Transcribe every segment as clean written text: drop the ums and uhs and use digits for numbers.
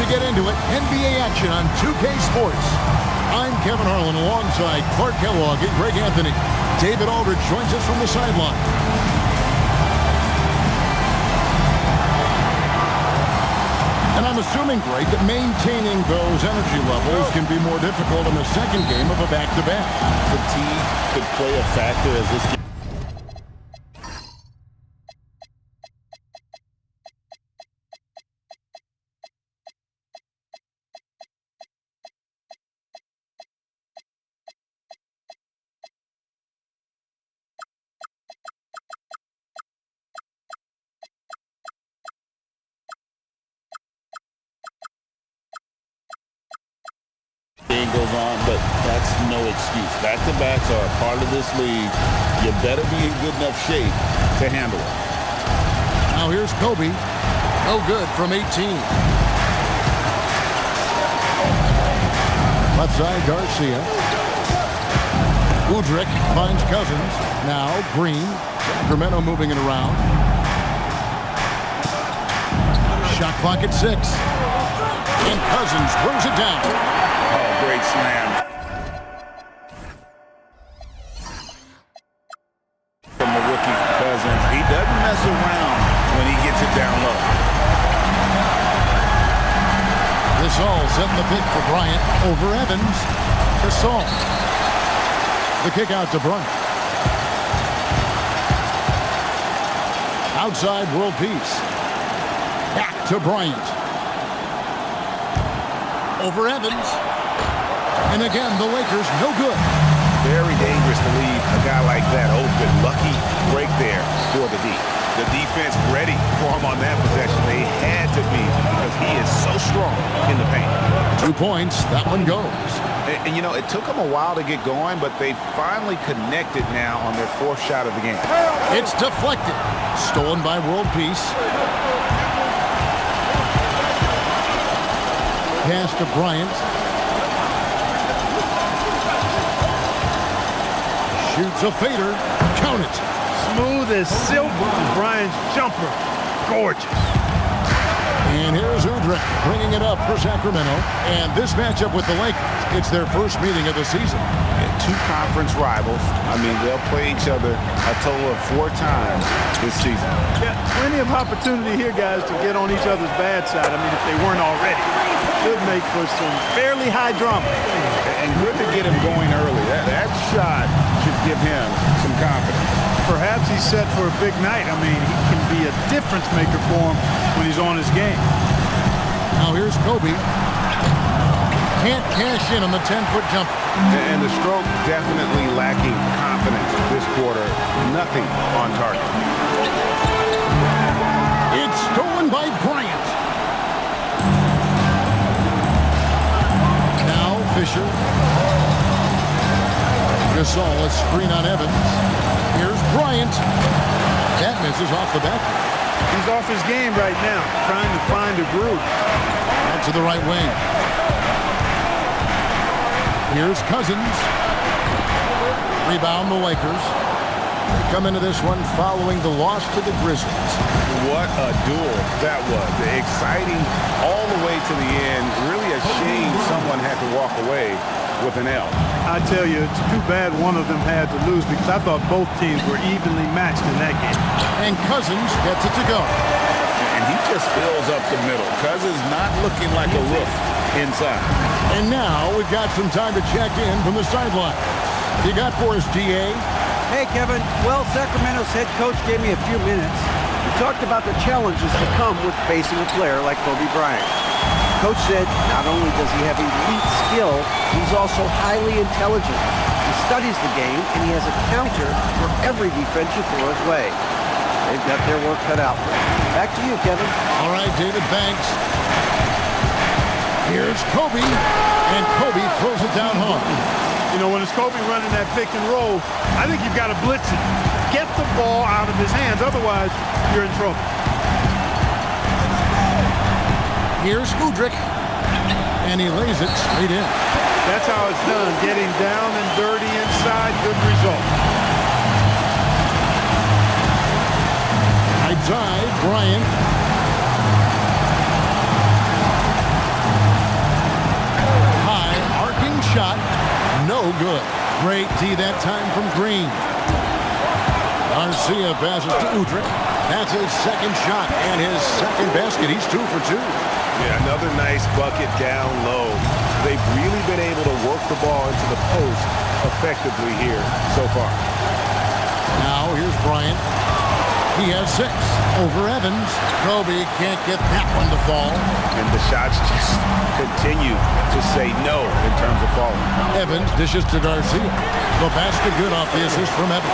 get into it, NBA action on 2K Sports. I'm Kevin Harlan alongside Clark Kellogg and Greg Anthony. David Aldridge joins us from the sideline. And I'm assuming, Greg, that maintaining those energy levels can be more difficult in the second game of a back-to-back. Fatigue could play a factor as this game. Goes on, but that's no excuse. Back-to-backs are a part of this league. You better be in good enough shape to handle it. Now here's Kobe. No good from 18. Left side, Garcia. Udrich finds Cousins. Now Green. Sacramento moving it around. Shot clock at 6. And Cousins brings it down. Oh, great slam. From the rookie Cousins. He doesn't mess around when he gets it down low. Gasol setting the pick for Bryant over Evans. Gasol. The kick out to Bryant. Outside, world peace. Back to Bryant. Over Evans. And again, the Lakers no good. Very dangerous to leave a guy like that open. Lucky break there for the D. The defense ready for him on that possession. They had to be because he is so strong in the paint. 2 points. That one goes. And you know, it took them a while to get going, but they finally connected now on their 4th shot of the game. It's deflected. Stolen by world peace. Pass to Bryant. Shoots a fader. Count it. Smooth as silk. Bryant's jumper. Gorgeous. And here's Udrich bringing it up for Sacramento. And this matchup with the Lakers, it's their first meeting of the season. Yeah, 2 conference rivals. I mean, they'll play each other a total of 4 times this season. Yeah, plenty of opportunity here, guys, to get on each other's bad side. I mean, if they weren't already. Should make for some fairly high drama. And good to get him going early. That shot should give him some confidence. Perhaps he's set for a big night. I mean, he can be a difference maker for him when he's on his game. Now here's Kobe. Can't cash in on the 10-foot jumper. And the stroke definitely lacking confidence this quarter. Nothing on target. It's stolen by Bryant. Now Fisher. Gasol, a screen on Evans. Here's Bryant. That misses off the back. He's off his game right now, trying to find a groove. Out to the right wing. Here's Cousins. Rebound the Lakers. They come into this one following the loss to the Grizzlies. What a duel that was. Exciting all the way to the end. Really a shame someone had to walk away with an L. I tell you, it's too bad one of them had to lose because I thought both teams were evenly matched in that game. And Cousins gets it to go. And he just fills up the middle. Cousins not looking like a roof inside. And now we've got some time to check in from the sideline. You got for us, DA? Hey, Kevin. Well, Sacramento's head coach gave me a few minutes. We talked about the challenges that come with facing a player like Kobe Bryant. Coach said not only does he have elite skill, he's also highly intelligent. He studies the game, and he has a counter for every defense you throw his way. They've got their work cut out for them. Back to you, Kevin. All right, David, thanks. Here's Kobe, and Kobe throws it down hard. You know, when it's Kobe running that pick and roll, I think you've got to blitz it. Get the ball out of his hands, otherwise you're in trouble. Here's Udrich, and he lays it straight in. That's how it's done, getting down and dirty inside, good result. Right side, Bryant. Great D that time from Green. Garcia passes to Udrich. That's his second shot and his second basket. He's 2 for 2. Yeah, another nice bucket down low. They've really been able to work the ball into the post effectively here so far. Now here's Bryant. He has 6 over Evans. Kobe can't get that one to fall. And the shots just continue to say no in terms of falling. Evans dishes to Garcia. The basket good off the assist from Evans.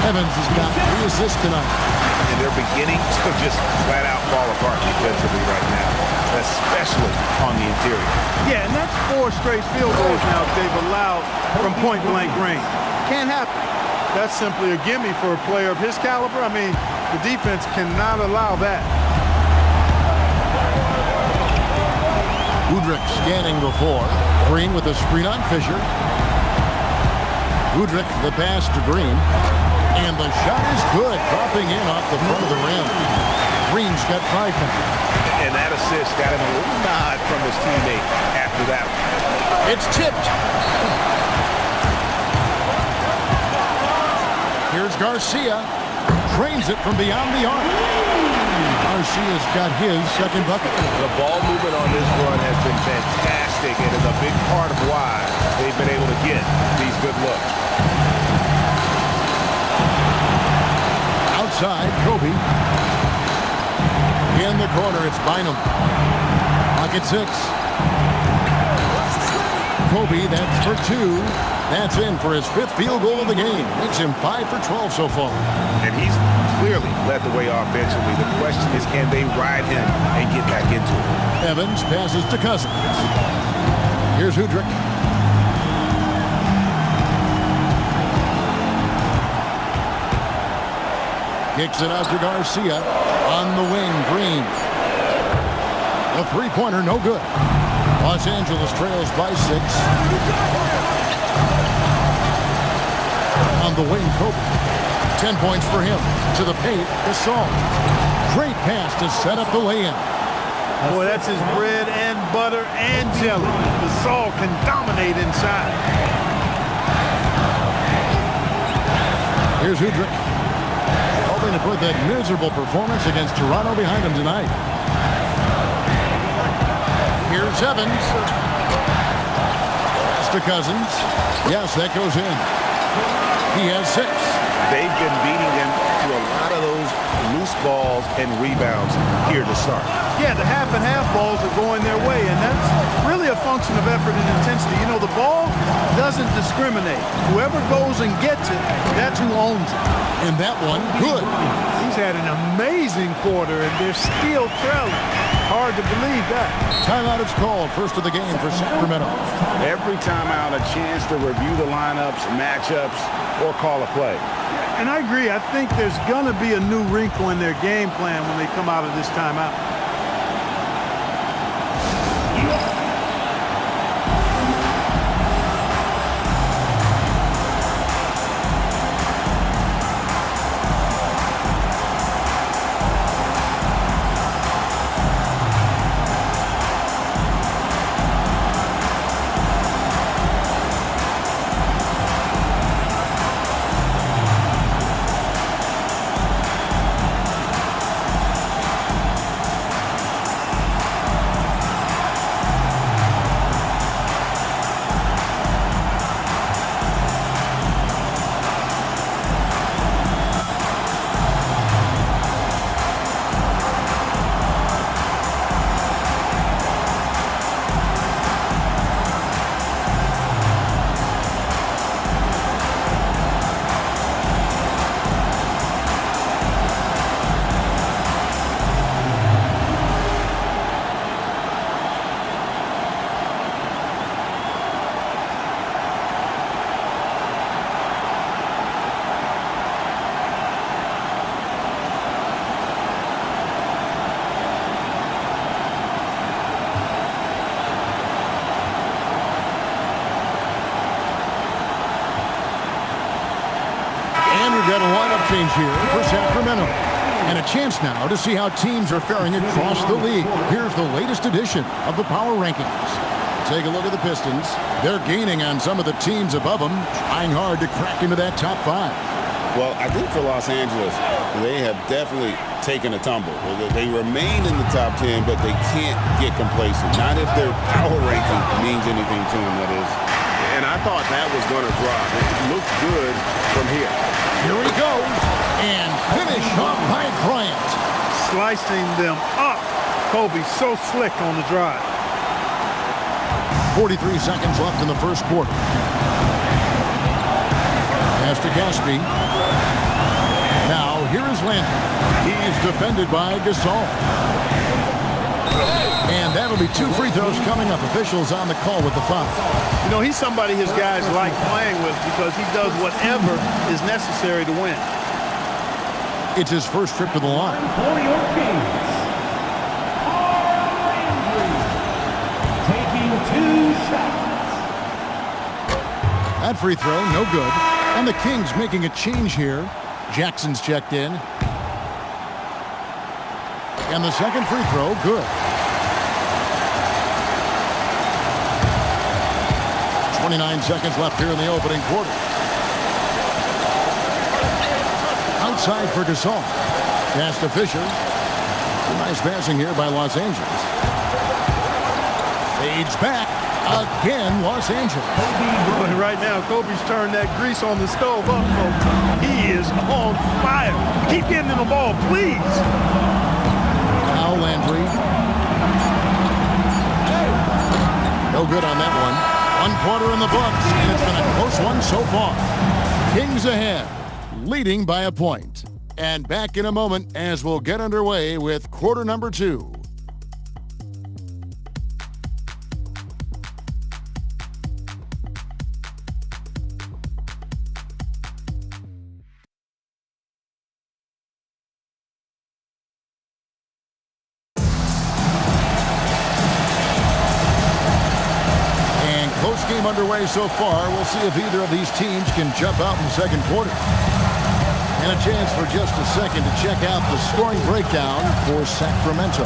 Evans has got 3 assists tonight. And they're beginning to just flat out fall apart defensively right now, especially on the interior. Yeah, and that's 4 straight field goals now they've allowed from point-blank range. Can't happen. That's simply a gimme for a player of his caliber. I mean, the defense cannot allow that. Udrich scanning before. Green with a screen on Fisher. Udrich the pass to Green. And the shot is good, dropping in off the front of the rim. Green's got 5 now. And that assist got him a little nod from his teammate after that one. It's tipped. Here's Garcia. Drains it from beyond the arc. Garcia's got his second bucket. The ball movement on this run has been fantastic and is a big part of why they've been able to get these good looks. Outside, Kobe. In the corner, it's Bynum. Pocket 6. Kobe, that's for 2. That's in for his 5th field goal of the game. Makes him 5 for 12 so far. And he's clearly led the way offensively. The question is, can they ride him and get back into it? Evans passes to Cousins. Here's Udrich. Kicks it out to Garcia. On the wing, Green. A 3-pointer, no good. Los Angeles trails by 6. On the wing, Kobe. 10 points for him. To the paint, Gasol. Great pass to set up the lay-in. Boy, that's his bread and butter and jelly. Gasol can dominate inside. Here's Udrich. Hoping to put that miserable performance against Toronto behind him tonight. Here's Evans. Pass to Cousins. Yes, that goes in. He has 6. They've been beating them to a lot of those loose balls and rebounds here to start. Yeah, the half and half balls are going their way, and that's really a function of effort and intensity. You know, the ball doesn't discriminate. Whoever goes and gets it, that's who owns it. And that one, good. He's had an amazing quarter, and they're still trailing. Hard to believe that. Timeout is called. First of the game for Sacramento. Every timeout, a chance to review the lineups, matchups, or call a play. And I agree. I think there's going to be a new wrinkle in their game plan when they come out of this timeout. Got a lineup change here for Sacramento. And a chance now to see how teams are faring across the league. Here's the latest edition of the Power Rankings. take a look at the Pistons. They're gaining on some of the teams above them, trying hard to crack into that top 5. Well, I think for Los Angeles, they have definitely taken a tumble. They remain in the top 10, but they can't get complacent. Not if their power ranking means anything to them, that is. And I thought that was going to drop. It looked good from here. Here he goes, and finish off by Bryant. Slicing them up. Kobe so slick on the drive. 43 seconds left in the first quarter. Pass to Caspi. Now, here is Landry. He's defended by Gasol. And that'll be 2 free throws coming up. Officials on the call with the foul. You know, he's somebody his guys like playing with because he does whatever is necessary to win. It's his first trip to the line. For your Kings, taking 2 shots. That free throw, no good. And the Kings making a change here. Jackson's checked in. And the second free throw, good. 29 seconds left here in the opening quarter. Outside for Gasol. Pass to Fisher. Nice passing here by Los Angeles. Fades back. Again, Los Angeles. But right now, Kobe's turned that grease on the stove up, folks. He is on fire. Keep getting him the ball, please. Now Landry. No good on that one. 1 quarter in the books, and it's been a close one so far. Kings ahead, leading by a point. And back in a moment as we'll get underway with quarter number 2. Game underway so far. We'll see if either of these teams can jump out in the second quarter. And a chance for just a second to check out the scoring breakdown for Sacramento.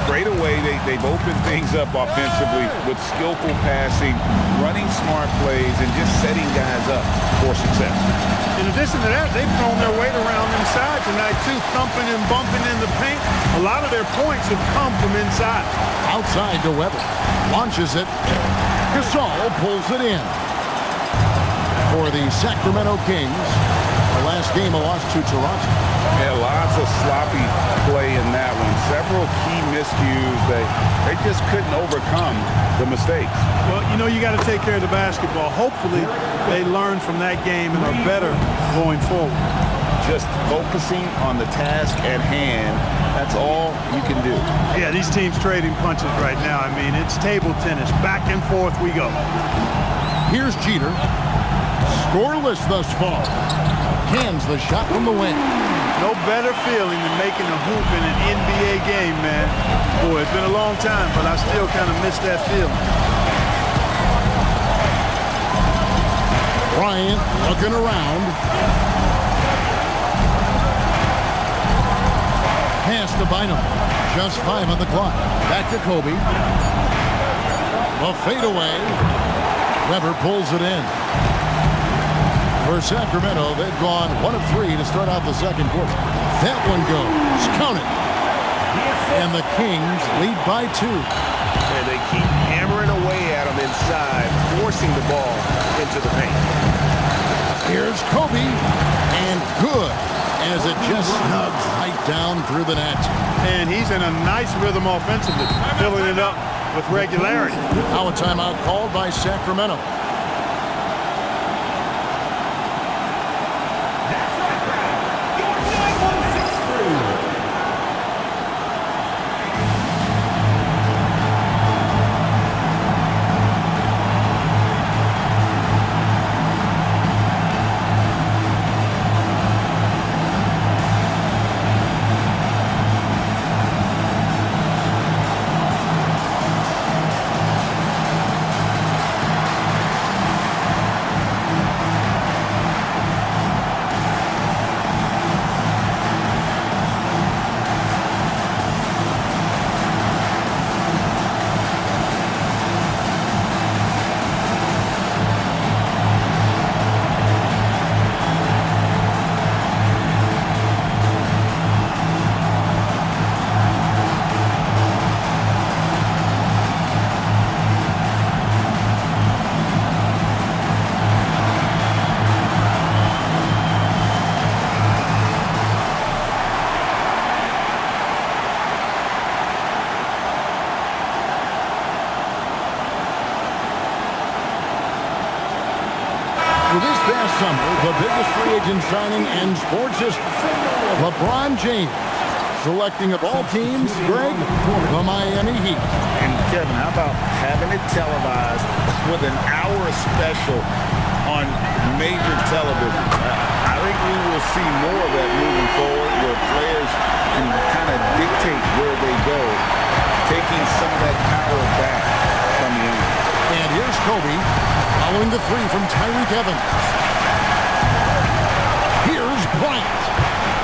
Straight away, they've opened things up offensively with skillful passing, running smart plays, and just setting guys up for success. In addition to that, they've thrown their weight around inside tonight, too, thumping and bumping in the paint. A lot of their points have come from inside. Outside to Weber. Launches it. Gasol pulls it in. For the Sacramento Kings, the last game a loss to Toronto. Yeah, lots of sloppy play in that one. Several key miscues. They just couldn't overcome the mistakes. Well, you know, you got to take care of the basketball. Hopefully, they learn from that game and are better going forward. Just focusing on the task at hand, that's all you can do. Yeah, these teams trading punches right now. I mean, it's table tennis. Back and forth we go. Here's Jeter. Scoreless thus far. Cans the shot from the wing. No better feeling than making a hoop in an NBA game, man. Boy, it's been a long time, but I still kind of miss that feeling. Bryant looking around. Pass to Bynum. Just 5 on the clock. Back to Kobe. A fadeaway. Weber pulls it in. For Sacramento, they've gone 1 of 3 to start out the second quarter. That one goes. Count it. And the Kings lead by 2. And they keep hammering away at them inside, forcing the ball into the paint. Here's Kobe. And good. As it just snugs right down through the net. And he's in a nice rhythm offensively, filling it up with regularity. Now a timeout called by Sacramento. For this past summer, the biggest free agent signing in sports history, LeBron James, selecting of all teams, Greg, the Miami Heat. And Kevin, how about having it televised with an hour special on major television? I think we will see more of that moving forward, where players can kind of dictate where they go, taking some of that power back from the owner. And here's Kobe, following the three from Tyreek Evans. Here's Bryant.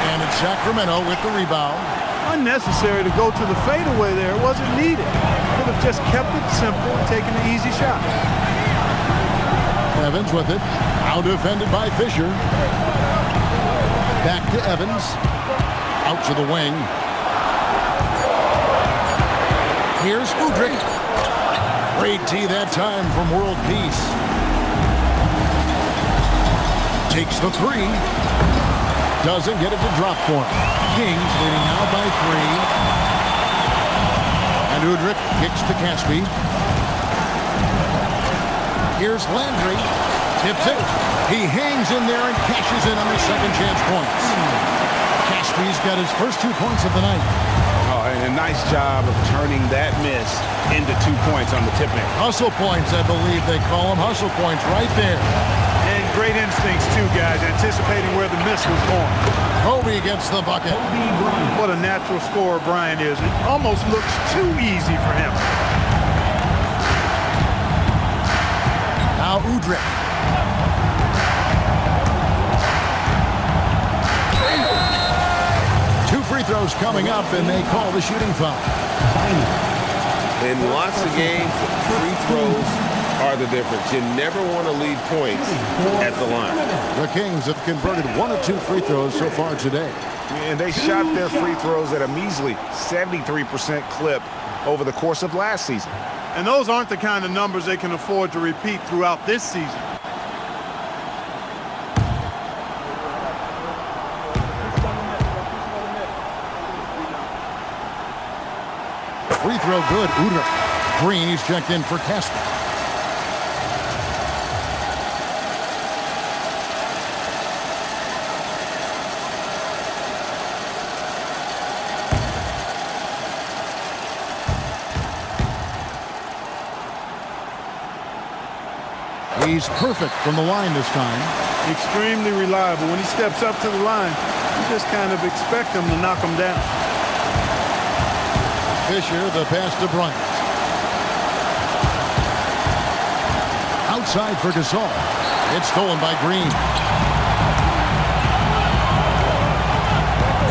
And it's Sacramento with the rebound. Unnecessary to go to the fadeaway there. It wasn't needed. Could have just kept it simple and taken an easy shot. Evans with it. Now defended by Fisher. Back to Evans. Out to the wing. Here's Udrih. Great tee that time from World Peace. Takes the three. Doesn't get it to drop for him. Kings leading now by 3. And Udrih kicks to Caspi. Here's Landry. Tips it. He hangs in there and cashes in on the second chance points. Caspi's got his first 2 points of the night. Oh, and a nice job of turning that miss into 2 points on the tip-in. Hustle points, I believe they call them. Hustle points right there. And great instincts, too, guys, anticipating where the miss was going. Kobe gets the bucket. What a natural scorer Bryant is. It almost looks too easy for him. Now Udrih. Two free throws coming up, and they call the shooting foul. In lots of games, free throws are the difference. You never want to lead points at the line. The Kings have converted 1 of 2 free throws so far today. And they shot their free throws at a measly 73% clip over the course of last season. And those aren't the kind of numbers they can afford to repeat throughout this season. Free throw good. Udrih. Green, he's checked in for Casper. He's perfect from the line this time. Extremely reliable. When he steps up to the line, you just kind of expect him to knock him down. Fisher, the pass to Bryant. Outside for Gasol. It's stolen by Green.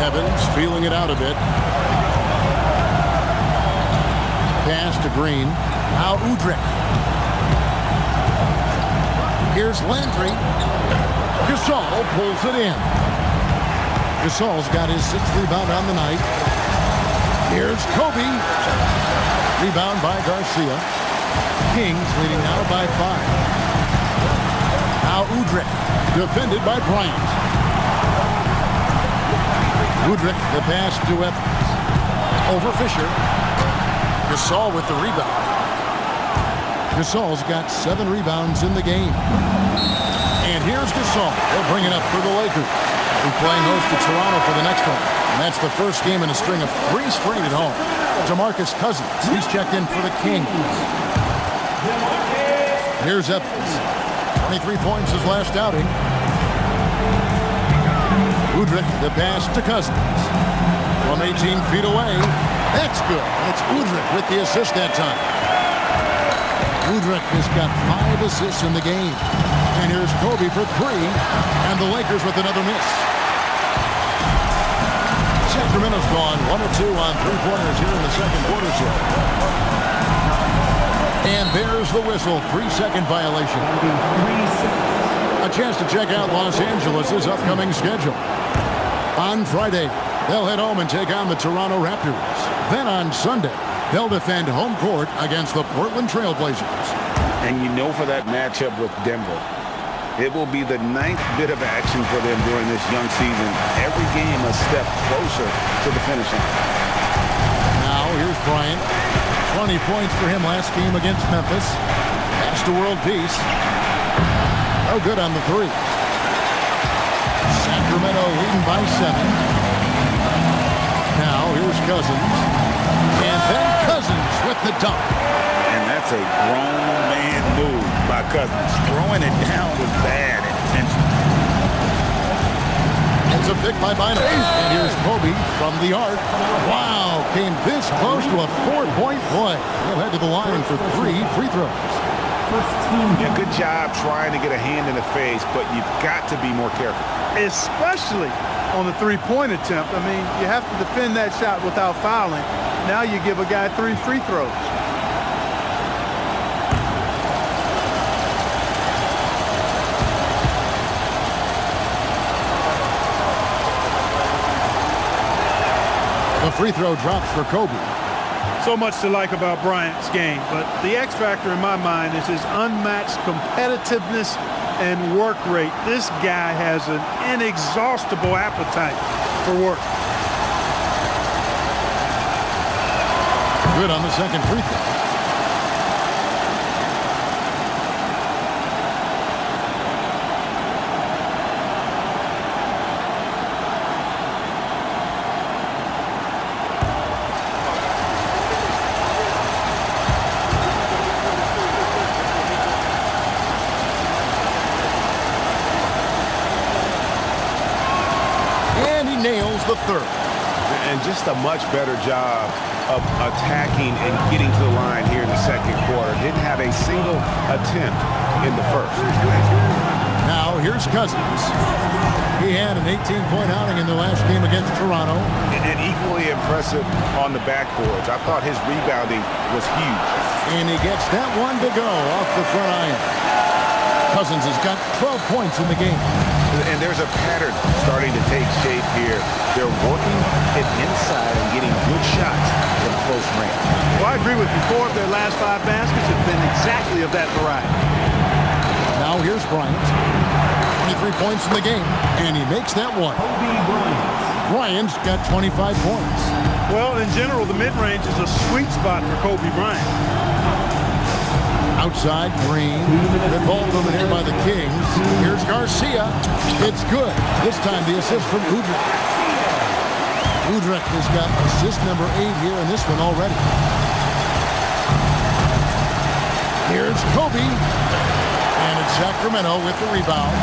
Evans feeling it out a bit. Pass to Green. Now Udrih. Here's Landry. Gasol pulls it in. Gasol's got his 6th rebound on the night. Here's Kobe. Rebound by Garcia. Kings leading now by 5. Now Udrih. Defended by Bryant. Udrih, the pass to Evans. Over Fisher. Gasol with the rebound. Gasol's got 7 rebounds in the game. And here's Gasol. They'll bring it up for the Lakers. We're playing host to Toronto for the next one. And that's the first game in a string of 3 straight at home. DeMarcus Cousins. He's checked in for the Kings. Here's Evans. 23 points his last outing. Udrih, the pass to Cousins. From 18 feet away. That's good. It's Udrih with the assist that time. Udrih has got 5 assists in the game. And here's Kobe for 3. And the Lakers with another miss. Sacramento's gone 1 or 2 on 3-pointers here in the second quarter. And there's the whistle. 3-second violation. A chance to check out Los Angeles' upcoming schedule. On Friday, they'll head home and take on the Toronto Raptors. Then on Sunday, they'll defend home court against the Portland Trail Blazers. And you know, for that matchup with Denver, it will be the 9th bit of action for them during this young season. Every game a step closer to the finish line. Now here's Bryant. 20 points for him last game against Memphis. Pass to World Peace. No good on the three. Sacramento leading by 7. Now here's Cousins. And then Cousins with the dunk. And that's a grown man move by Cousins. Throwing it down with bad intention. It's a pick by Bynum. And here's Kobe from the arc. Wow, came this close to a 4-point play. He'll head to the line for 3 free throws. Yeah, good job trying to get a hand in the face, but you've got to be more careful. Especially on the three-point attempt. I mean, you have to defend that shot without fouling. Now you give a guy 3 free throws. The free throw drops for Kobe. So much to like about Bryant's game, but the X factor in my mind is his unmatched competitiveness and work rate. This guy has an inexhaustible appetite for work. Good on the second free throw. Nails the third. And just a much better job of attacking and getting to the line here in the second quarter. Didn't have a single attempt in the first. Now here's Cousins. He had an 18-point outing in the last game against Toronto. And equally impressive on the backboards. I thought his rebounding was huge. And he gets that one to go off the front iron. Cousins has got 12 points in the game. And there's a pattern starting to take shape here. They're working it inside and getting good shots from close range. Well, I agree with you. 4 of their last 5 baskets have been exactly of that variety. Now here's Bryant. 23 points in the game, and he makes that one. Bryant's got 25 points. Well, in general, the mid-range is a sweet spot for Kobe Bryant. Outside, Green. The ball moving here by the Kings. Here's Garcia. It's good. This time the assist from Udrich. Udrich has got assist number 8 here in this one already. Here's Kobe. And it's Sacramento with the rebound.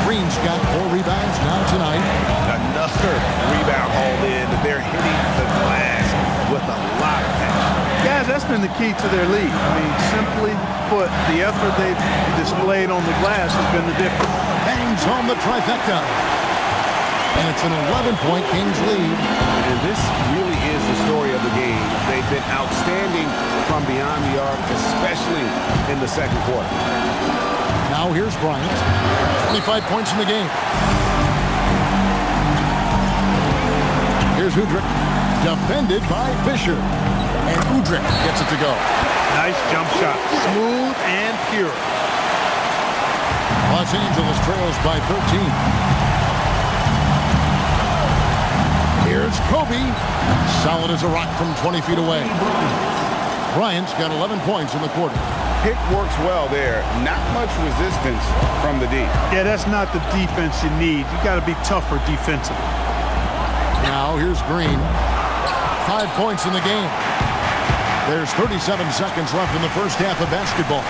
Green's got 4 rebounds now tonight. Another rebound hauled in. They're hitting the glass with a lot of passion. Guys, that's been the key to their lead. I mean, simply put, the effort they've displayed on the glass has been the difference. Bangs home the trifecta. And it's an 11-point Kings lead. And this really is the story of the game. They've been outstanding from beyond the arc, especially in the second quarter. Now here's Bryant. 25 points in the game. Here's Udrich. Defended by Fisher. And Udrich gets it to go. Nice jump shot. Smooth and pure. Los Angeles trails by 13. Here's Kobe. Solid as a rock from 20 feet away. Bryant's got 11 points in the quarter. Pick works well there. Not much resistance from the D. Yeah, that's not the defense you need. You got to be tougher defensively. Now here's Green. 5 points in the game. There's 37 seconds left in the first half of basketball.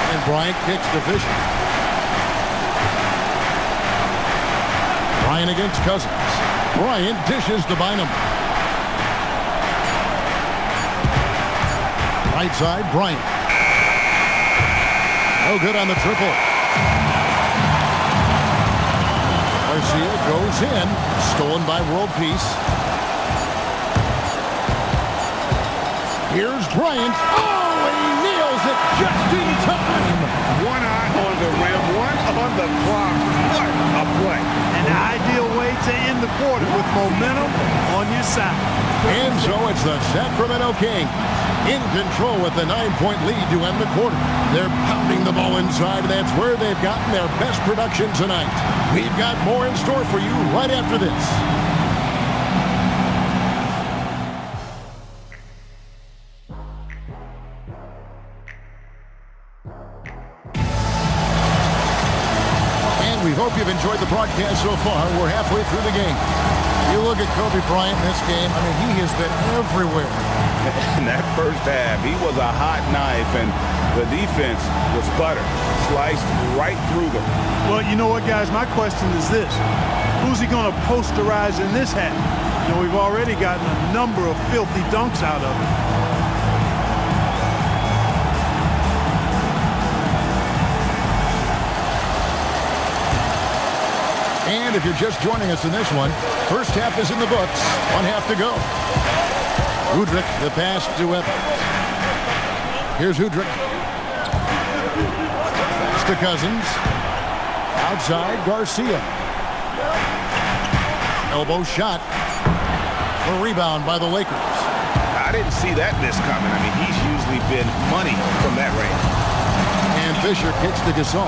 And Bryant kicks to Fisher. Bryant against Cousins. Bryant dishes to Bynum. Right side, Bryant. No good on the triple. Garcia goes in. Stolen by World Peace. Here's Bryant. Oh, and he nails it just in time. One eye on the rim, one on the clock. What a play. An ideal way to end the quarter with momentum on your side. And so it's the Sacramento Kings in control with a 9-point lead to end the quarter. They're pounding the ball inside, and that's where they've gotten their best production tonight. We've got more in store for you right after this. hope you've enjoyed the broadcast so far. We're halfway through the game. You look at Kobe Bryant in this game, I mean, he has been everywhere. In that first half, he was a hot knife, and the defense was butter, sliced right through them. Well, you know what, guys? My question is this. Who's he going to posterize in this half? You know, we've already gotten a number of filthy dunks out of him. And if you're just joining us in this one, first half is in the books. One half to go. Udrich, the pass to Evans. Here's Udrich. Pass to Cousins. Outside, Garcia. Elbow shot. A rebound by the Lakers. I didn't see that miss coming. I mean, he's usually been money from that range. And Fisher kicks to Gasol.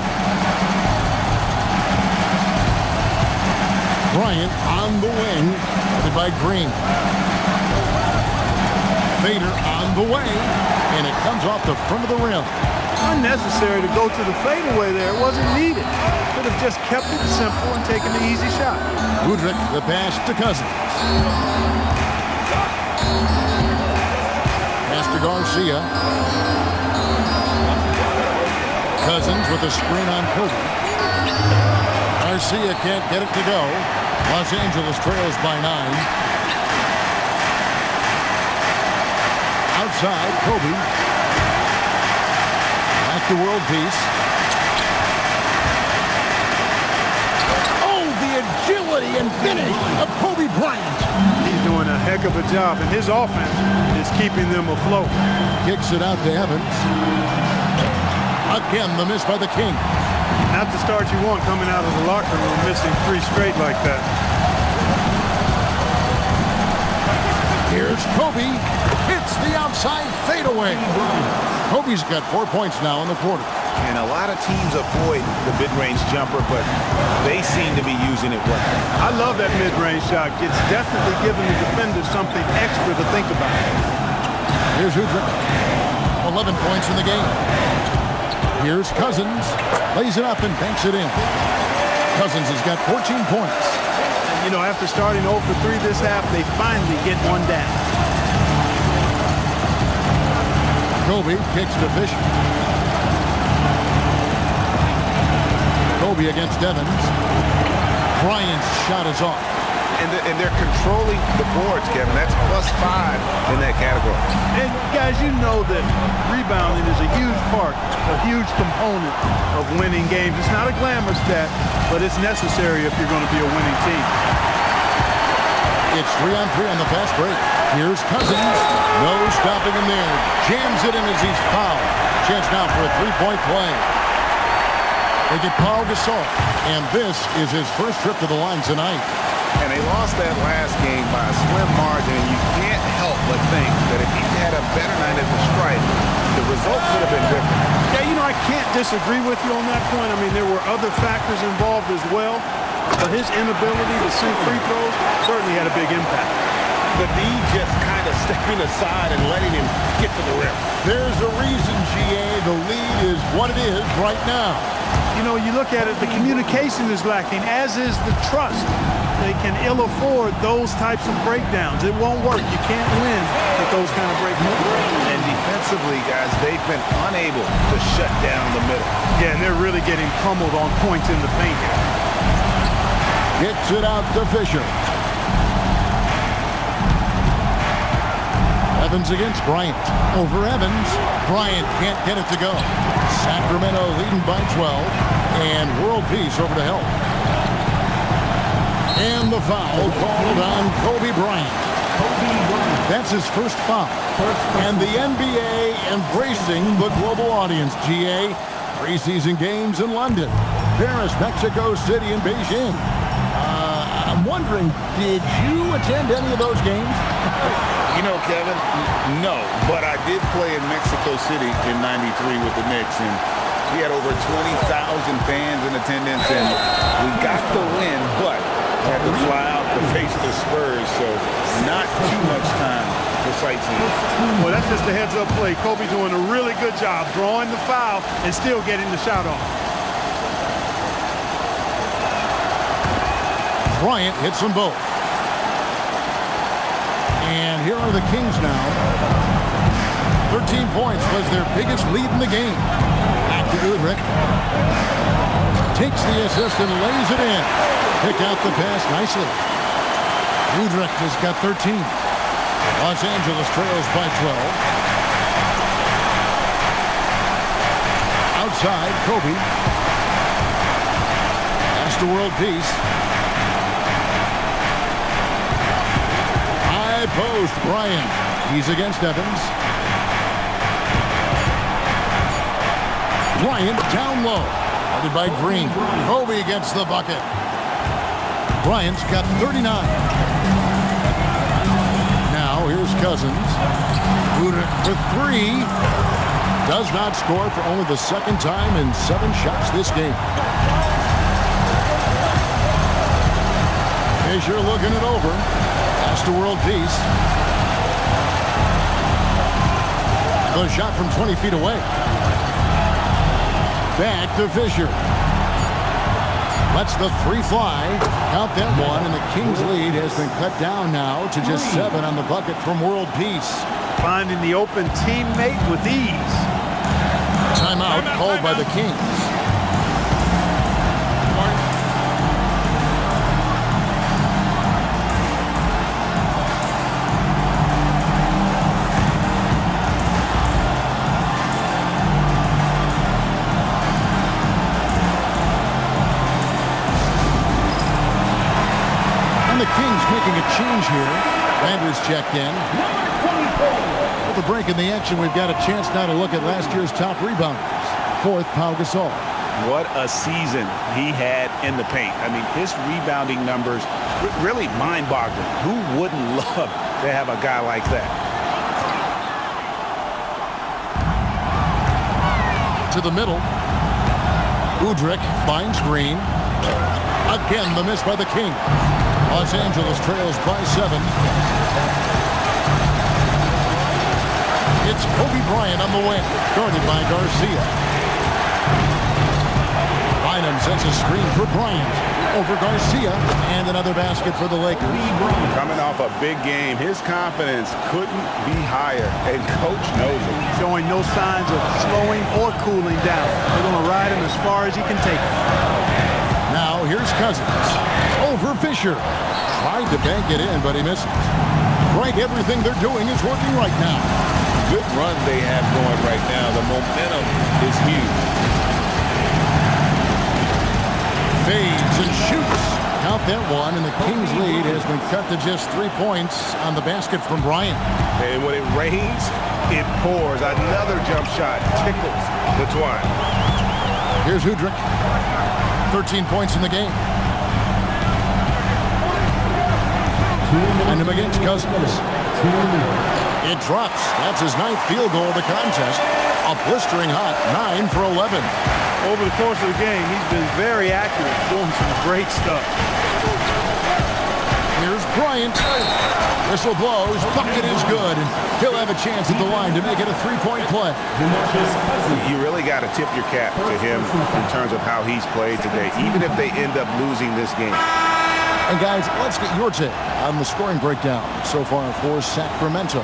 Bryant on the wing, headed by Green. Fader on the way, and it comes off the front of the rim. Unnecessary to go to the fadeaway there. It wasn't needed. Could have just kept it simple and taken the easy shot. Udrich, the pass to Cousins. Pass to Garcia. Cousins with a screen on Kobe. Garcia can't get it to go. Los Angeles trails by 9. Outside, Kobe. Back to world peace. Oh, the agility and finish of Kobe Bryant. He's doing a heck of a job, and his offense is keeping them afloat. Kicks it out to Evans. Again, the miss by the King. Not the start you want coming out of the locker room, missing 3 straight like that. Here's Kobe. Hits the outside fadeaway. Kobe's got 4 points now in the quarter. And a lot of teams avoid the mid-range jumper, but they seem to be using it well. I love that mid-range shot. It's definitely giving the defender something extra to think about. Here's Udrich. 11 points in the game. Here's Cousins. Lays it up and banks it in. Cousins has got 14 points. And, you know, after starting 0 for 3 this half, they finally get one down. Kobe kicks to Fisher. Kobe against Evans. Bryant's shot is off. And they're controlling the boards, Kevin. That's +5 in that category. And, guys, you know that rebounding is a huge part, a huge component of winning games. It's not a glamour stat, but it's necessary if you're going to be a winning team. It's 3-on-3 on the fast break. Here's Cousins. No stopping him there. Jams it in as he's fouled. Chance now for a 3-point play. They get Paul Gasol, and this is his first trip to the line tonight. And they lost that last game by a slim margin, and you can't help but think that if he had a better night at the Stripe, the result could have been different. Yeah, you know, I can't disagree with you on that point. I mean, there were other factors involved as well, but his inability to shoot free throws certainly had a big impact. The D just kind of stepping aside and letting him get to the rim. There's a reason, GA, the lead is what it is right now. You know, you look at it, the communication is lacking, as is the trust. They can ill afford those types of breakdowns. It won't work. You can't win with those kind of breakdowns. And defensively, guys, they've been unable to shut down the middle. Yeah, and they're really getting pummeled on points in the paint. Gets it out to Fisher. Evans against Bryant. Over Evans. Bryant can't get it to go. Sacramento leading by 12. And world peace over to help. And the foul called on Kobe Bryant. That's his first foul. And the NBA embracing the global audience, GA. Preseason games in London, Paris, Mexico City, and Beijing. I'm wondering, did you attend any of those games? You know, Kevin, no, but I did play in Mexico City in '93 with the Knicks, and we had over 20,000 fans in attendance, and we got the win, but had to fly out to face the Spurs, so not too much time for sightseeing. Well, that's just a heads-up play. Kobe doing a really good job drawing the foul and still getting the shot off. Bryant hits them both. And here are the Kings now. 13 points was their biggest lead in the game. Back to Udrich. Takes the assist and lays it in. Pick out the pass nicely. Udrich has got 13. Los Angeles trails by 12. Outside, Kobe. Pass to world peace. High post, Bryant. He's against Evans. Bryant down low. Guarded by Green. Kobe against the bucket. Bryant's got 39. Now here's Cousins. Udrich for three. Does not score for only the second time in 7 shots this game. Fisher looking it over. Pass to world peace. The shot from 20 feet away. Back to Fisher. Lets the three fly. Count that one, and the Kings lead has been cut down now to just 7 on the bucket from world peace. Finding the open teammate with ease. Timeout called by the Kings. And the Kings making a change here. Landers checked in. With the break in the action, we've got a chance now to look at last year's top rebounders. 4th, Pau Gasol. What a season he had in the paint. I mean, his rebounding numbers really mind-boggling. Who wouldn't love to have a guy like that? To the middle. Udrich finds Green. Again, the miss by the Kings. Los Angeles trails by 7. It's Kobe Bryant on the wing, guarded by Garcia. Bynum sets a screen for Bryant. Over Garcia, and another basket for the Lakers. Coming off a big game, his confidence couldn't be higher, and Coach knows it. Showing no signs of slowing or cooling down. They're going to ride him as far as he can take him. Now here's Cousins. Over Fisher. Tried to bank it in, but he misses. Frank, everything they're doing is working right now. Good run they have going right now. The momentum is huge. Fades and shoots. Count that one, and the Kings lead has been cut to just 3 points on the basket from Bryant. And when it rains, it pours. Another jump shot tickles the twine. Here's Udrich. 13 points in the game. And him against Cousins. It drops. That's his 9th field goal of the contest. A blistering hot 9 for 11. Over the course of the game, he's been very accurate, doing some great stuff. Here's Bryant. Whistle blows. Bucket is good. And he'll have a chance at the line to make it a 3-point play. You really got to tip your cap to him in terms of how he's played today, even if they end up losing this game. And guys, let's get your take on the scoring breakdown so far for Sacramento.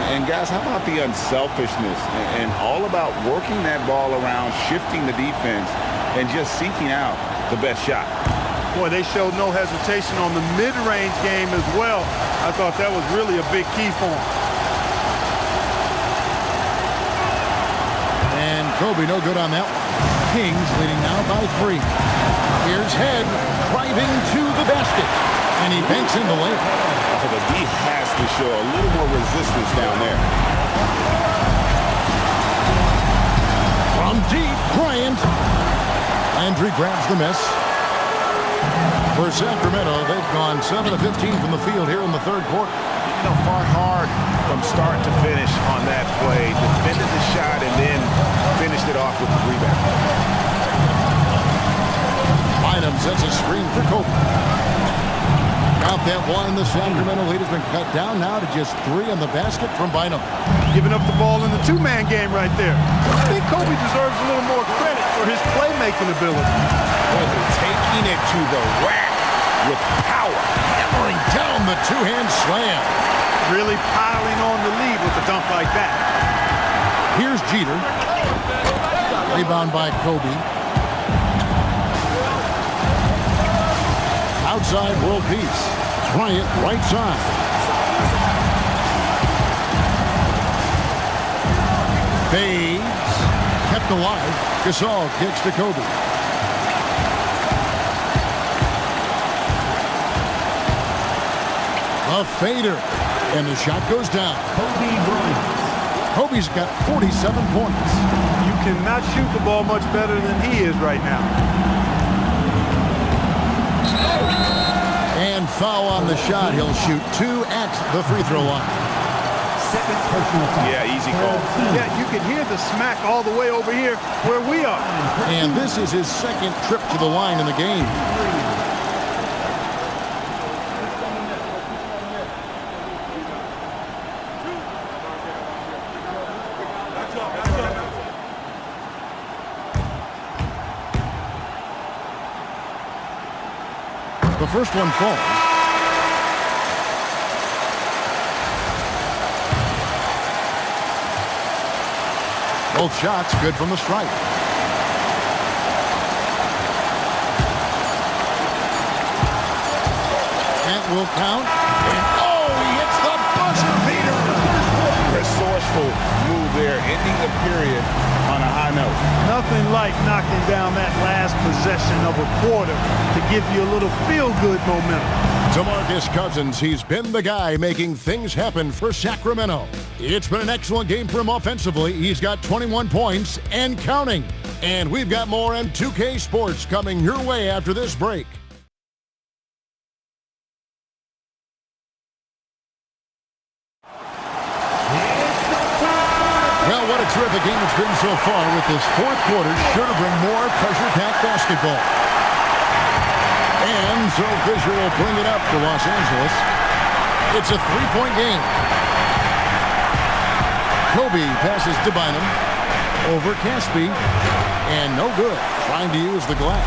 And guys, how about the unselfishness and all about working that ball around, shifting the defense, and just seeking out the best shot? Boy, they showed no hesitation on the mid-range game as well. I thought that was really a big key for them. And Kobe no good on that one. Kings leading now by 3. Here's Head driving to the basket. And he banks in the lane. Oh, the D has to show a little more resistance down there. From deep, Bryant. Landry grabs the miss. For Sacramento, they've gone 7 of 15 from the field here in the 3rd quarter. You know, fought hard from start to finish on that play. Defended the shot and then finished it off with the rebound. Bynum sets a screen for Kobe. Count that one. The Sacramento lead has been cut down now to just 3 on the basket from Bynum. Giving up the ball in the 2-man game right there. I think Kobe deserves a little more credit for his playmaking ability. Taking it to the rack with power. Hammering down the two-hand slam. Really piling on the lead with a dunk like that. Here's Jeter. Rebound by Kobe. Outside world peace. Bryant right side. Fades. Kept alive. Gasol kicks to Kobe. A fader. And the shot goes down. Kobe Bryant. Kobe's got 47 points. You cannot shoot the ball much better than he is right now. And foul on the shot. He'll shoot 2 at the free throw line. Second personal foul. Yeah, easy call. Yeah, you can hear the smack all the way over here where we are. And this is his second trip to the line in the game. The first one falls. Both shots good from the stripe. That will count. And oh, he hits the buzzer beater. Resourceful move there, ending the period on a high note. Nothing like knocking down that last possession of a quarter to give you a little feel-good momentum. DeMarcus Cousins, he's been the guy making things happen for Sacramento. It's been an excellent game for him offensively. He's got 21 points and counting. And we've got more on 2K Sports coming your way after this break. Well, what a terrific game it's been so far, with this fourth quarter sure to bring more pressure-packed basketball. And so Fisher will bring it up to Los Angeles. It's a three-point game. Kobe passes to Bynum. Over Caspi. And no good. Trying to use the glass.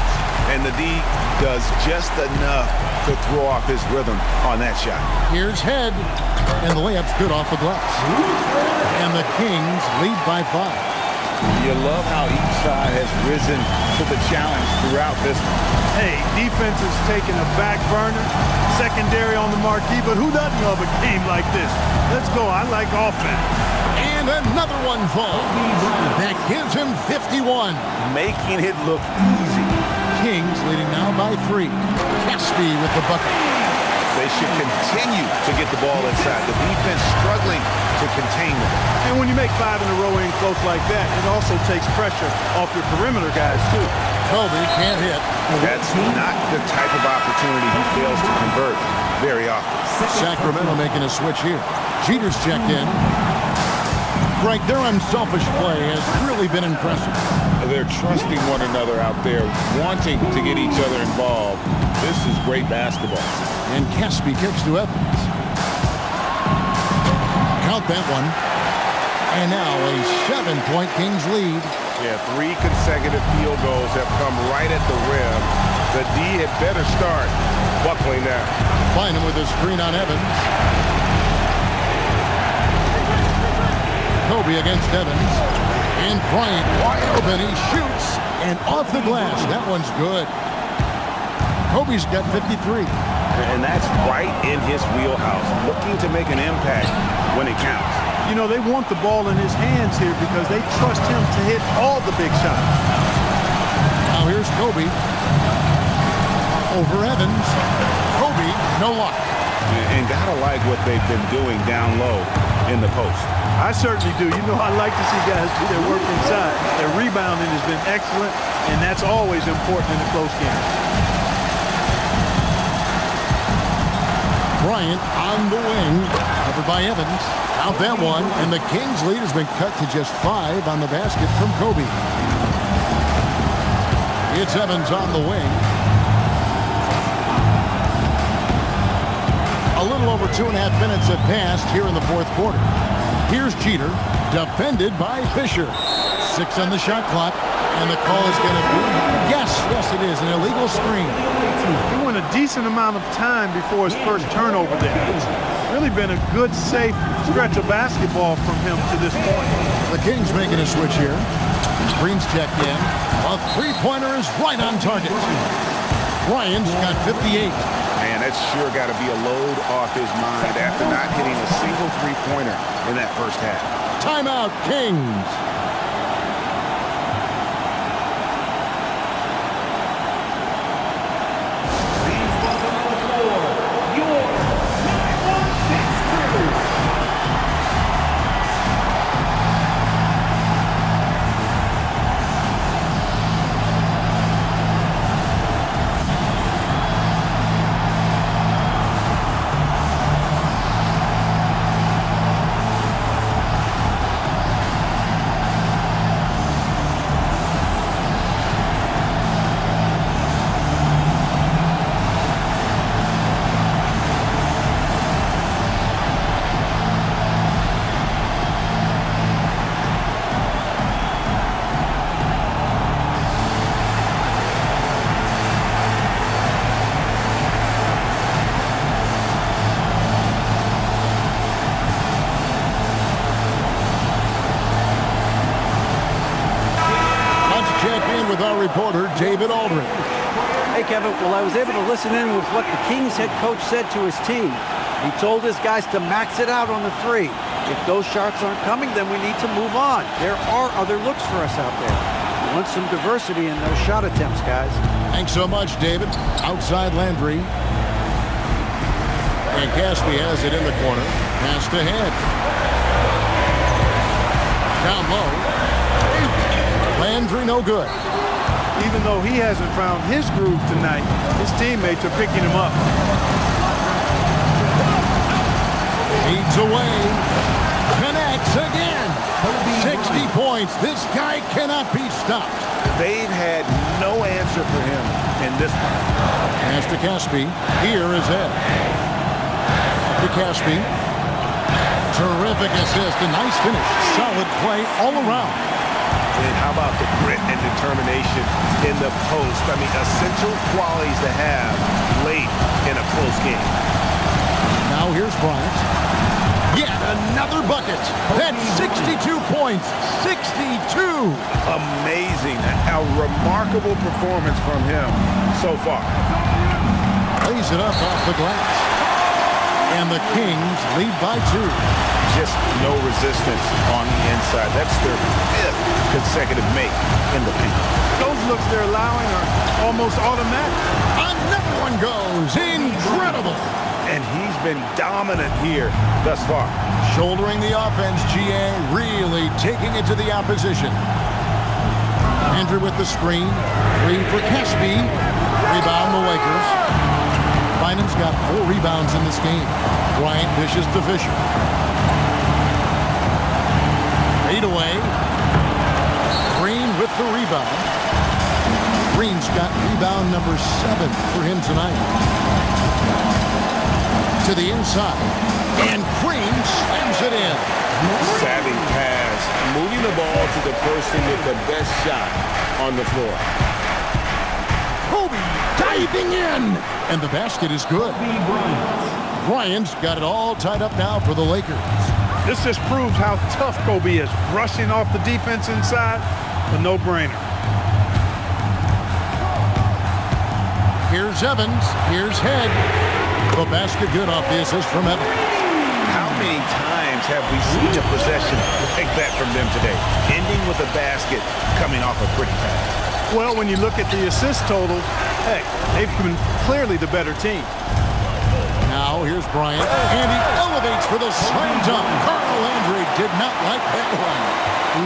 And the D does just enough to throw off his rhythm on that shot. Here's Head. And the layup's good off the glass. And the Kings lead by 5. You love how each side has risen to the challenge throughout this one. Hey, defense is taking a back burner, secondary on the marquee, but who doesn't love a game like this? Let's go. I like offense. And another one falls. That gives him 51. Making it look easy. Kings leading now by 3. Caspi with the bucket. They should continue to get the ball inside. The defense struggling to contain them. And when you make 5 in a row in close like that, it also takes pressure off your perimeter guys, too. Kobe can't hit. That's not the type of opportunity he fails to convert very often. Sacramento making a switch here. Jeter's checked in. Greg, their unselfish play has really been impressive. They're trusting one another out there, wanting to get each other involved. This is great basketball. And Caspi kicks to Evans. Count that one. And now a 7-point Kings lead. Yeah, 3 consecutive field goals have come right at the rim. The D had better start buckling now. Bynum with a screen on Evans. Kobe against Evans. And Bryant wide open. He shoots. And off the glass. That one's good. Kobe's got 53. And that's right in his wheelhouse. Looking to make an impact when it counts. You know, they want the ball in his hands here because they trust him to hit all the big shots. Now here's Kobe. Over Evans. Kobe, no luck. And gotta like what they've been doing down low in the post. I certainly do. You know, I like to see guys do their work inside. Their rebounding has been excellent, and that's always important in a close game. Bryant on the wing, covered by Evans. Out that one, and the Kings lead has been cut to just 5 on the basket from Kobe. It's Evans on the wing. A little over 2.5 minutes have passed here in the fourth quarter. Here's Jeter, defended by Fisher. 6 on the shot clock, And the call is going to be, yes, it is, an illegal screen. He went a decent amount of time before his first turnover there. It's really been a good, safe stretch of basketball from him to this point. The Kings making a switch here. Green's checked in. A three-pointer is right on target. Bryant's got 58. Man, that's sure got to be a load off his mind after not hitting a single three-pointer in that first half. Timeout, Kings. With our reporter, David Aldridge. Hey, Kevin. Well, I was able to listen in with what the Kings head coach said to his team. He told his guys to max it out on the three. If those shots aren't coming, then we need to move on. There are other looks for us out there. We want some diversity in those shot attempts, guys. Thanks so much, David. Outside Landry. And Caspi has it in the corner. Pass to Head. Down low. Landry no good. Even though he hasn't found his groove tonight, his teammates are picking him up. Feeds away. Connects again. 60 points. This guy cannot be stopped. They've had no answer for him in this one. Pass to Caspi. Here is Ed. To Caspi. Terrific assist. A nice finish. Solid play all around. And how about the grit and determination in the post? I mean, essential qualities to have late in a close game. Now here's Bryant. Yet another bucket. That's 62 points. 62. Amazing. A remarkable performance from him so far. Lays it up off the glass. And the Kings lead by 2. Just no resistance on the inside. That's their 5th consecutive make in the paint. Those looks they're allowing are almost automatic. Another one goes. Incredible. And he's been dominant here thus far. Shouldering the offense, GA really taking it to the opposition. Andrew with the screen. 3 for Caspi. Rebound the Lakers. Bynum's got 4 rebounds in this game. Bryant dishes to Fisher. Fade away. Green with the rebound. Green's got rebound number 7 for him tonight. To the inside. And Green slams it in. Savvy pass. Moving the ball to the person with the best shot on the floor. Kobe diving in. And the basket is good. Bryant's got it all tied up now for the Lakers. This just proves how tough Kobe is. Rushing off the defense inside, a no-brainer. Here's Evans. Here's Head. The basket good off the assist from Evans. How many times have we seen a possession like that from them today? Ending with a basket coming off a pretty pass. Well, when you look at the assist totals, hey, they've been clearly the better team. Now here's Bryant, and he elevates for the slam dunk. Carl Landry did not like that one.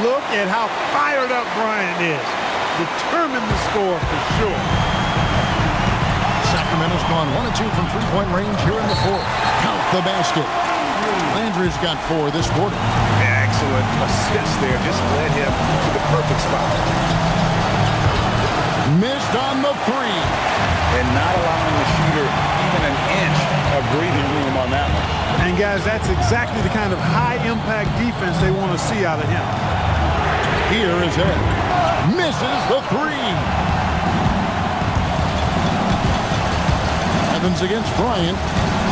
Look at how fired up Bryant is. Determined to score for sure. Sacramento's gone 1 of 2 from three-point range here in the 4th. Count the basket. Landry's got 4 this quarter. Excellent assist there. Just led him to the perfect spot. Missed on the 3. And not allowing the shooter even an inch of breathing room on that one. And guys, that's exactly the kind of high-impact defense they want to see out of him. Here is Ed. Misses the three. Evans against Bryant.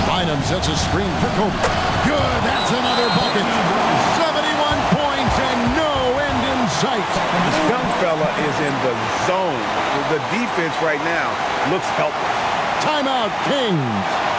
Bynum sets a screen for Kobe. Good. That's another bucket. 71 points and no end in sight. This young fella is in the zone. The defense right now looks helpless. Timeout, Kings.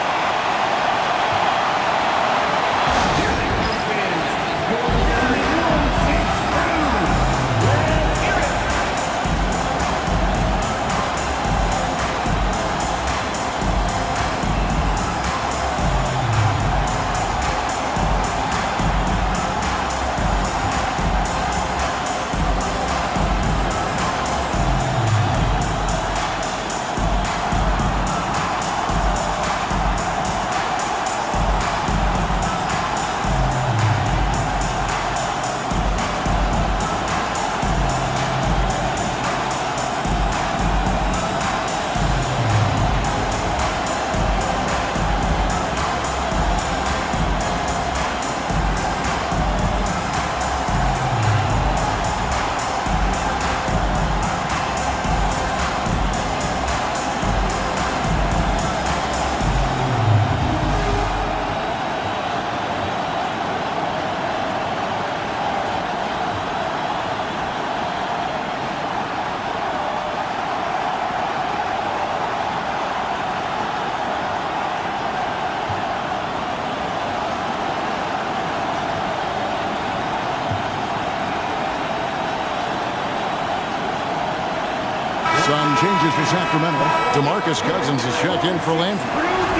Sun changes for Sacramento. DeMarcus Cousins is checked in for Landry.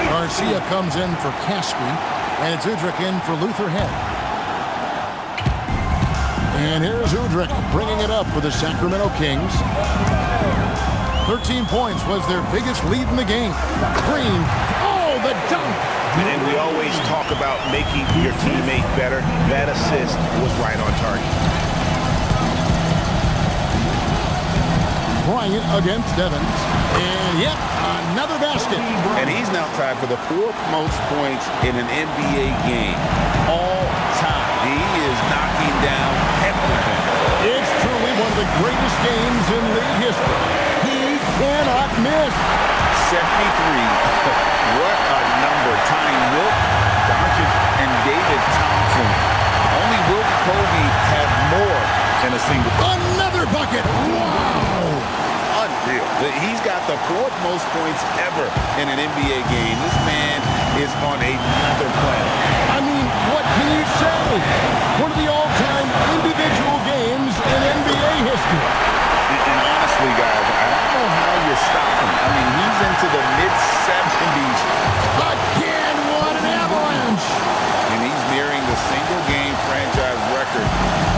Garcia comes in for Caspi. And it's Udrich in for Luther Head. And here's Udrich bringing it up for the Sacramento Kings. 13 points was their biggest lead in the game. Green. Oh, the dunk. And we always talk about making your teammate better. That assist was right on target. Bryant against Evans. And yep, another basket. And he's now tied for the fourth most points in an NBA game all time. He is knocking down everything. It's truly one of the greatest games in league history. He cannot miss. 73. What a number. Tying Wilt, Doncic, and David Thompson. Only Wilt Kobe had more than a single. Another bucket. Wow. Unreal. He's got the fourth most points ever in an NBA game. This man is on another planet. I mean, what can you say? One of the all-time individual games in NBA history. And honestly, guys, I don't know how you stop him. I mean, he's into the mid-70s. Again, what an avalanche. And he's nearing the single-game franchise record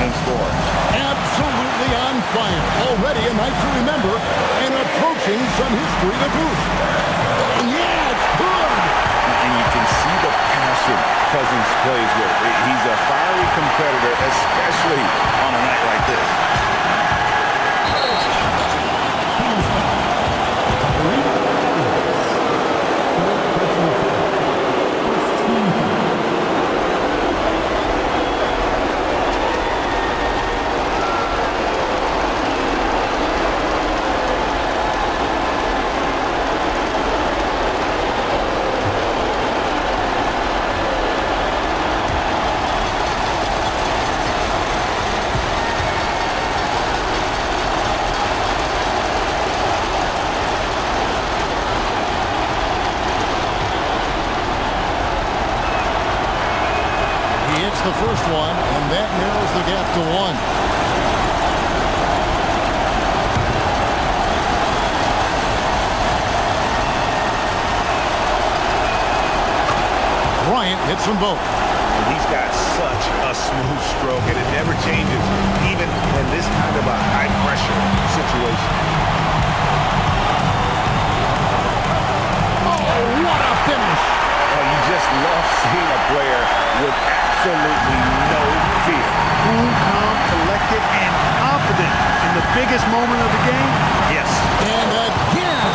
in scoring. Absolutely on fire. Already a night to remember and approaching some history to boot. And yeah, it's good. And you can see the passion Cousins plays with. He's a fiery competitor, especially on a night like this. The first one, and that narrows the gap to one. Bryant hits them both. He's got such a smooth stroke, and it never changes, even in this kind of a high-pressure situation. Oh, what a finish! You just love seeing a player with absolutely no fear. Cool, calm, collected, and confident in the biggest moment of the game? Yes. And again.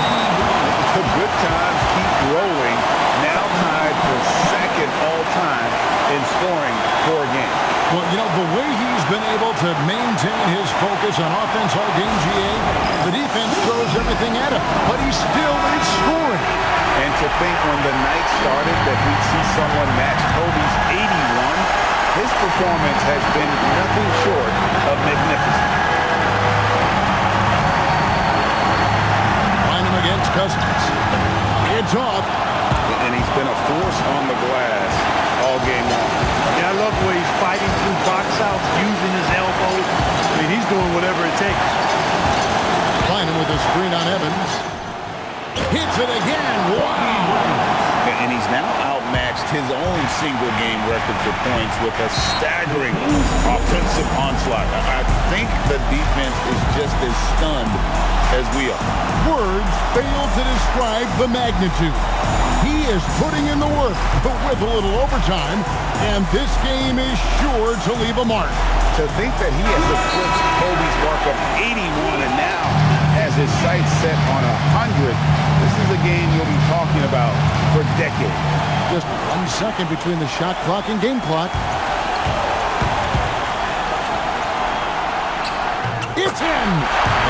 The good times keep rolling. Now tied for second all-time in scoring for a game. Well, Well, you know, the way he's been able to maintain his focus on offense all game, GA, the defense throws everything at him, but he still is scoring. And to think when the night started that we'd see someone match Kobe's 81, his performance has been nothing short of magnificent. Line him against Cousins. It's off. And he's been a force on the glass all game long. Yeah, I love the way he's fighting through box outs, using his elbow. I mean, he's doing whatever it takes. Line him with a screen on Evans. Hits it again. Wow. And he's now outmatched his own single-game record for points with a staggering offensive onslaught. I think the defense is just as stunned as we are. Words fail to describe the magnitude. He is putting in the work with a little overtime, and this game is sure to leave a mark. To think that he has eclipsed Kobe's mark of 81 and now has his sights set on 100, this is a game you'll be talking about for decades. Just 1 second between the shot clock and game clock. It's in!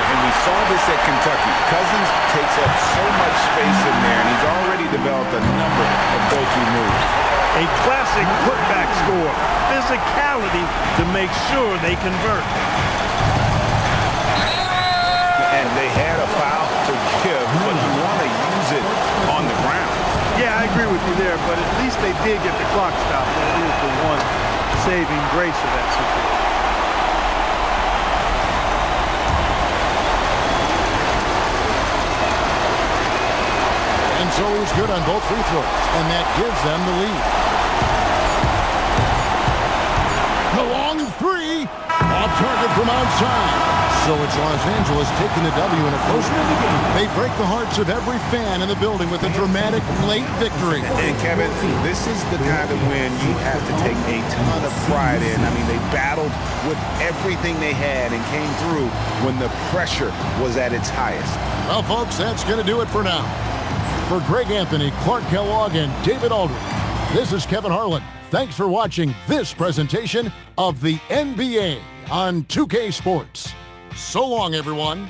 And we saw this at Kentucky. Cousins takes up so much space in there, and he's already developed a number of go-to moves. A classic putback score. Physicality to make sure they convert. And they had a foul to give, but you want to use it on the ground. Yeah, I agree with you there, but at least they did get the clock stopped. That is the one saving grace of that situation. And so he's good on both free throws, and that gives them the lead. The long three, off target from outside. So it's Los Angeles taking the W in a close one. They break the hearts of every fan in the building with a dramatic late victory. And Kevin, this is the kind of win you have to take a ton of pride in. I mean, they battled with everything they had and came through when the pressure was at its highest. Well, folks, that's going to do it for now. For Greg Anthony, Clark Kellogg, and David Aldridge, this is Kevin Harlan. Thanks for watching this presentation of the NBA on 2K Sports. So long, everyone.